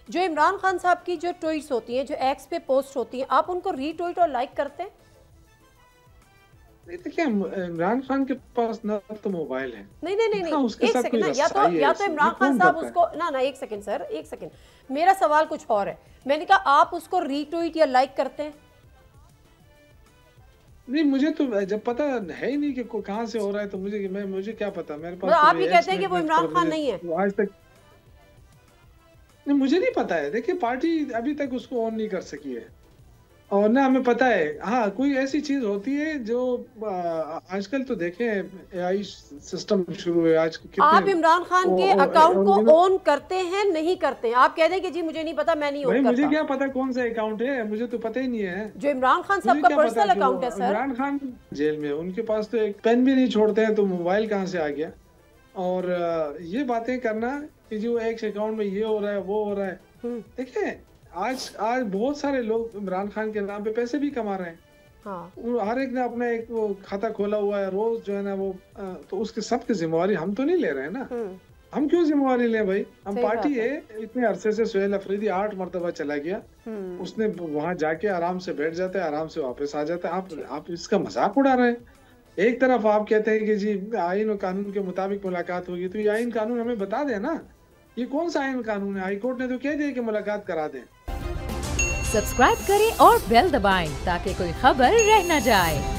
जो इमरान खान साहब की जो ट्वीट्स होती हैं, जो एक्स पे पोस्ट होती हैं, आप उनको रीट्वीट और लाइक करते हैं? देखिए, इमरान खान के पास ना तो मोबाइल है, नहीं नहीं नहीं ना नहीं, उसके एक साथ सेकंड कोई ना, रसाई है या तो ऐसी, ये इमरान खान कौन साहब करता है। उसको ना ना, एक सेकंड सर, एक सेकंड, मेरा सवाल कुछ और है। मैंने कहा आप उसको रीट्वीट या लाइक करते हैं? नहीं, मुझे तो जब पता है ही नहीं कि कहाँ से हो रहा है, तो मुझे क्या पता, मेरे मतलब पास तो आप ये एक्स कहते हैं कि में वो इमरान पर खान मुझे नहीं है? आज तक नहीं, मुझे नहीं पता है। देखिए, पार्टी अभी तक उसको ऑन नहीं कर सकी है, और ना हमें पता है। हाँ, कोई ऐसी चीज होती है जो आजकल तो देखें, एआई सिस्टम शुरू है आज कितने। आप इमरान खान के अकाउंट को ऑन करते हैं, नहीं करते हैं? आप कह दें कि जी मुझे नहीं पता, मैं नहीं ऑन भाई, मुझे करता। क्या पता कौन सा अकाउंट है, मुझे तो पता ही नहीं है। जो इमरान खान साहब मुझे का क्या पता पर्सनल कि वो अकाउंट है सर। इमरान खान जेल में है, उनके पास तो एक पेन भी नहीं छोड़ते हैं, तो मोबाइल कहाँ से आ गया। और ये बातें करना कि जो एक अकाउंट में ये हो रहा है, वो हो रहा है। हम्म। देखिए, आज आज बहुत सारे लोग इमरान खान के नाम पे पैसे भी कमा रहे हैं। हाँ। हर एक ने अपना एक वो खाता खोला हुआ है, रोज जो है ना वो तो उसके सबकी जिम्मेवारी हम तो नहीं ले रहे हैं ना। हम्म। हम क्यों जिम्मेवारी लें भाई, हम सही पार्टी बात है। है। इतने अरसे से सुहेल अफरीदी 8 मरतबा चला गया, हम्म। उसने वहां जाके आराम से बैठ जाता है, आराम से वापस आ जाता है। आप इसका मजाक उड़ा रहे हैं। एक तरफ आप कहते हैं कि जी आइन और कानून के मुताबिक मुलाकात होगी, तो ये आइन कानून हमें बता दें ना। ये कौन सा आइन कानून है? हाईकोर्ट ने तो कह दिया कि मुलाकात करा दें। सब्सक्राइब करें और बेल दबाएं ताकि कोई खबर रह न जाए।